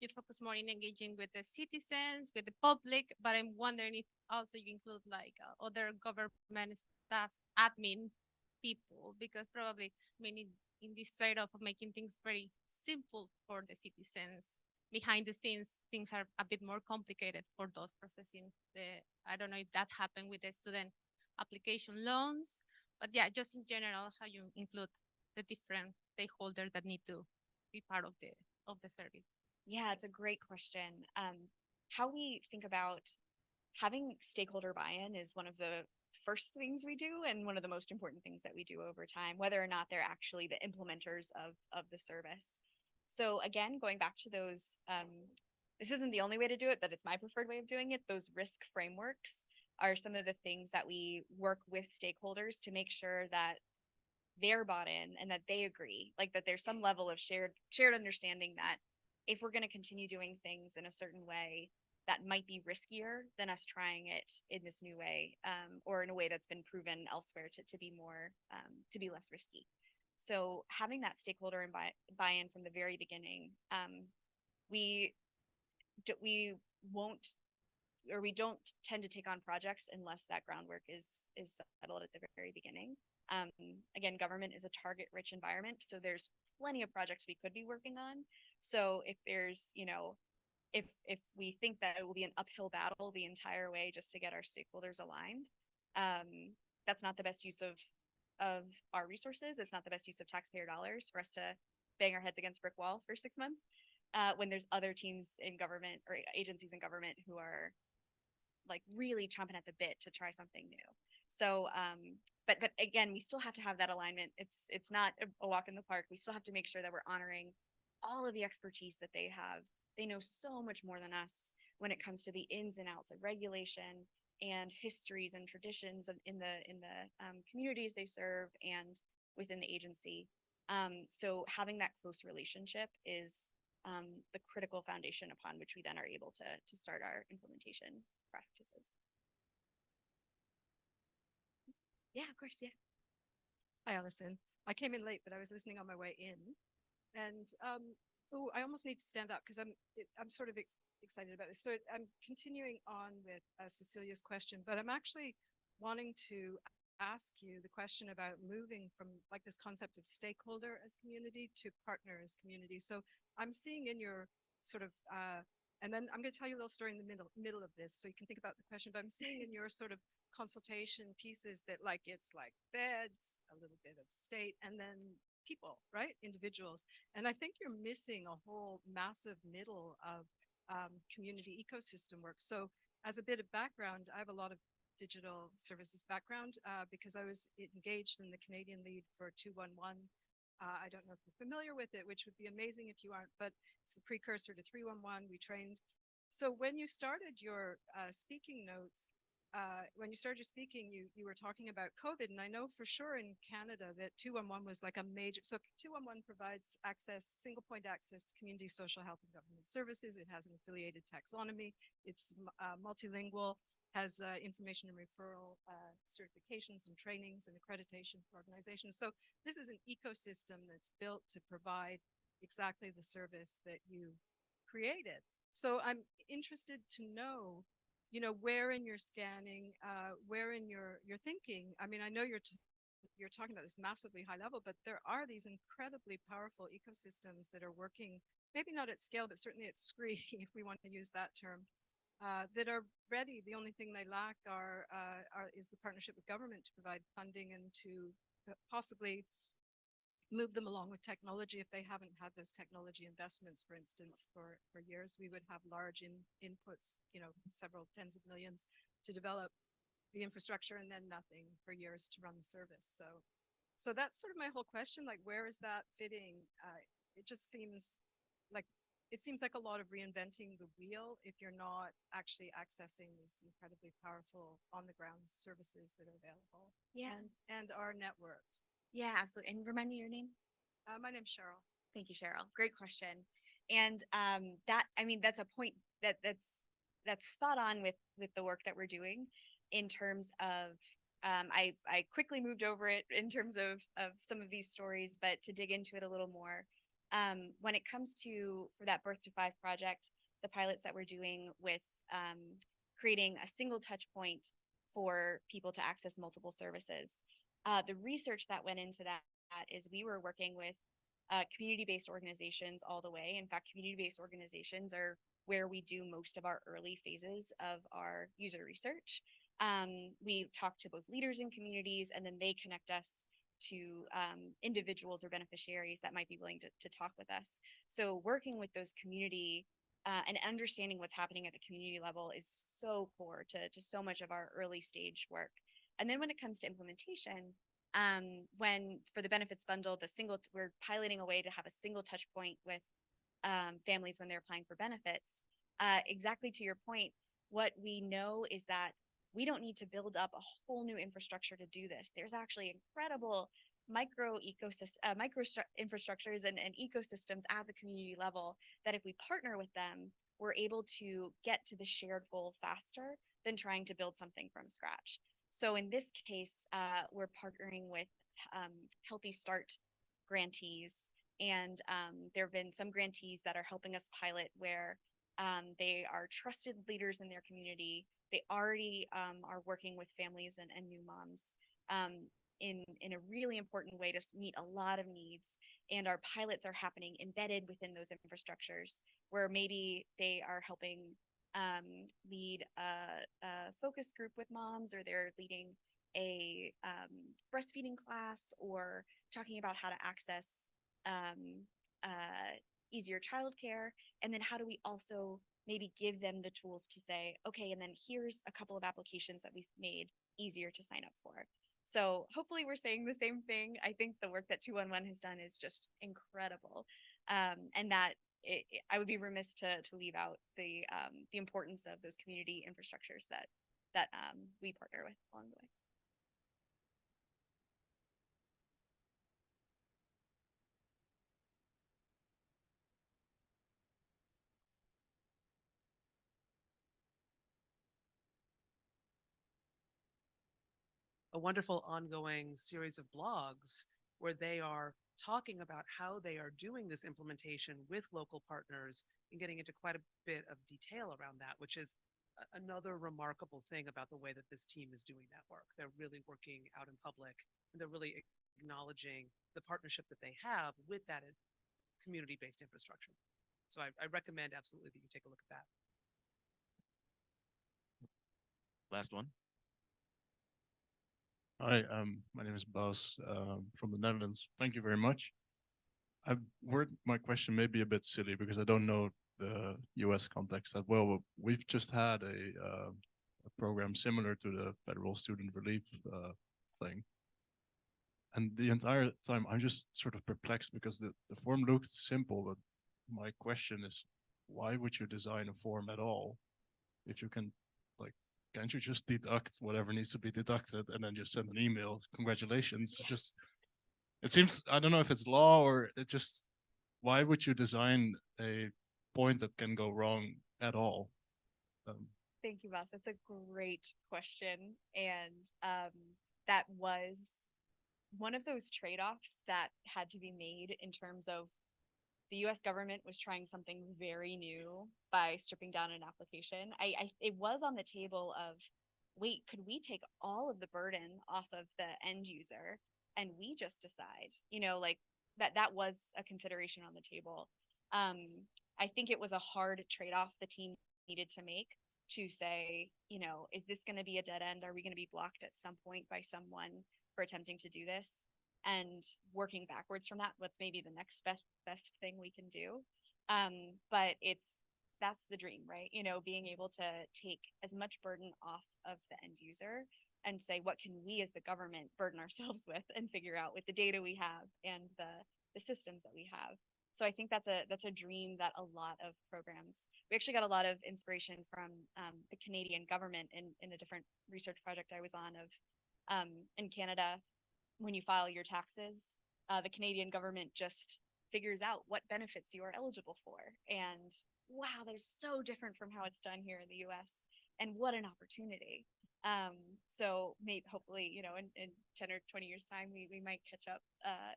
you focus more in engaging with the citizens, with the public, but I'm wondering if also you include like other government staff, admin people, because probably, I mean, in this trade-off of making things very simple for the citizens, behind the scenes, things are a bit more complicated for those processing the, I don't know if that happened with the student application loans, but yeah, just in general, how you include the different stakeholders that need to be part of the service. Yeah, it's a great question. How we think about having stakeholder buy-in is one of the first things we do and one of the most important things that we do over time, whether or not they're actually the implementers of the service. So again, going back to those, this isn't the only way to do it, but it's my preferred way of doing it. Those risk frameworks are some of the things that we work with stakeholders to make sure that they're bought in and that they agree, like that there's some level of shared understanding that if we're going to continue doing things in a certain way that might be riskier than us trying it in this new way, or in a way that's been proven elsewhere to be more, to be less risky. So having that stakeholder and buy-in from the very beginning, we won't, or we don't tend to take on projects unless that groundwork is settled at the very beginning. Again, government is a target-rich environment, so there's plenty of projects we could be working on. So if there's, you know, if we think that it will be an uphill battle the entire way just to get our stakeholders aligned, that's not the best use of our resources. It's not the best use of taxpayer dollars for us to bang our heads against a brick wall for 6 months, when there's other teams in government or agencies in government who are like really chomping at the bit to try something new. So, but again, we still have to have that alignment. It's not a walk in the park. We still have to make sure that we're honoring all of the expertise that they have. They know so much more than us when it comes to the ins and outs of regulation and histories and traditions in the communities they serve and within the agency. So having that close relationship is the critical foundation upon which we then are able to start our implementation practices. Yeah, of course, yeah. Hi, Allison. I came in late, but I was listening on my way in. And oh, I almost need to stand up because I'm sort of excited about this. So I'm continuing on with Cecilia's question, but I'm actually wanting to ask you the question about moving from like this concept of stakeholder as community to partner as community. So I'm seeing in your sort of, and then I'm going to tell you a little story in the middle of this so you can think about the question, but I'm seeing in your sort of consultation pieces that like it's like feds, a little bit of state, and then people, right? Individuals. And I think you're missing a whole massive middle of community ecosystem work. So as a bit of background, I have a lot of digital services background because I was engaged in the Canadian lead for 211. I don't know if you're familiar with it, which would be amazing if you aren't, but it's the precursor to 311. We trained. So when you started your speaking notes, when you started your speaking, you were talking about COVID, and I know for sure in Canada that 211 was like a major, so 211 provides access, single point access to community social health and government services. It has an affiliated taxonomy. It's multilingual, has information and referral certifications and trainings and accreditation for organizations. So this is an ecosystem that's built to provide exactly the service that you created. So I'm interested to know, you know, where in your scanning, where in your thinking. I mean, I know you're talking about this massively high level, but there are these incredibly powerful ecosystems that are working, maybe not at scale, but certainly at scree, if we want to use that term, that are ready. The only thing they lack is the partnership with government to provide funding and to possibly move them along with technology. If they haven't had those technology investments, for instance, for years, we would have large inputs, you know, several tens of millions to develop the infrastructure and then nothing for years to run the service. So that's sort of my whole question, like, where is that fitting? It just seems like, a lot of reinventing the wheel if you're not actually accessing these incredibly powerful on the ground services that are available. Yeah. And are networked. Yeah, absolutely. And remind me your name. My name's Cheryl. Thank you, Cheryl. Great question. And that, I mean, that's a point that's spot on with the work that we're doing in terms of I quickly moved over it in terms of some of these stories, but to dig into it a little more, when it comes to for that Birth to Five project, the pilots that we're doing with creating a single touch point for people to access multiple services, the research that went into that is we were working with community-based organizations all the way. In fact, community-based organizations are where we do most of our early phases of our user research. We talk to both leaders in communities, and then they connect us to individuals or beneficiaries that might be willing to talk with us. So working with those community and understanding what's happening at the community level is so core to so much of our early stage work. And then when it comes to implementation, when for the benefits bundle, we're piloting a way to have a single touch point with families when they're applying for benefits. Exactly to your point, what we know is that we don't need to build up a whole new infrastructure to do this. There's actually incredible micro infrastructures and ecosystems at the community level that if we partner with them, we're able to get to the shared goal faster than trying to build something from scratch. So in this case, we're partnering with Healthy Start grantees, and there have been some grantees that are helping us pilot where they are trusted leaders in their community. They already are working with families and new moms in a really important way to meet a lot of needs. And our pilots are happening embedded within those infrastructures where maybe they are helping lead a focus group with moms, or they're leading a breastfeeding class, or talking about how to access easier childcare. And then how do we also maybe give them the tools to say, okay, and then here's a couple of applications that we've made easier to sign up for. So hopefully we're saying the same thing. I think the work that 211 has done is just incredible. And that I would be remiss to leave out the importance of those community infrastructures that we partner with along the way. A wonderful ongoing series of blogs where they are talking about how they are doing this implementation with local partners and getting into quite a bit of detail around that, which is another remarkable thing about the way that this team is doing that work. They're really working out in public, and they're really acknowledging the partnership that they have with that community-based infrastructure. So I recommend absolutely that you take a look at that. Last one. Hi, my name is Bas from the Netherlands. Thank you very much. I've worded my question maybe a bit silly because I don't know the US context that well. But we've just had a program similar to the federal student relief thing. And the entire time I'm just sort of perplexed because the form looked simple, but my question is, why would you design a form at all if you can, like, can't you just deduct whatever needs to be deducted and then just send an email? Congratulations. Yeah. Just, it seems, I don't know if it's law or it just, why would you design a point that can go wrong at all? Thank you, Bas. That's a great question. And that was one of those trade-offs that had to be made in terms of the US government was trying something very new by stripping down an application. It was on the table of, wait, could we take all of the burden off of the end user and we just decide, like that was a consideration on the table. I think it was a hard trade-off the team needed to make to say, is this going to be a dead end? Are we going to be blocked at some point by someone for attempting to do this? And working backwards from that, what's maybe the next best thing we can do? But that's the dream, right? Being able to take as much burden off of the end user and say, what can we as the government burden ourselves with and figure out with the data we have and the systems that we have. So I think that's a dream that a lot of programs, we actually got a lot of inspiration from the Canadian government in a different research project I was on of in Canada. When you file your taxes, the Canadian government just figures out what benefits you are eligible for. And wow, they're so different from how it's done here in the US. And what an opportunity. So maybe hopefully, you know, in 10 or 20 years time, we might catch up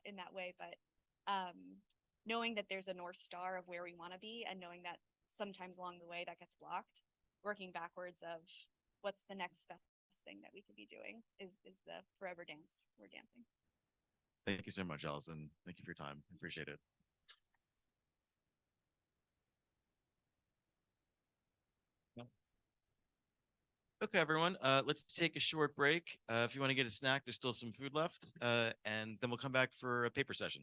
in that way. But knowing that there's a North Star of where we want to be, and knowing that sometimes along the way that gets blocked, working backwards of what's the next best thing that we could be doing is the forever dance we're dancing. Thank you so much, Allison. Thank you for your time. Appreciate it. Okay, everyone, let's take a short break. If you want to get a snack, there's still some food left, and then we'll come back for a paper session.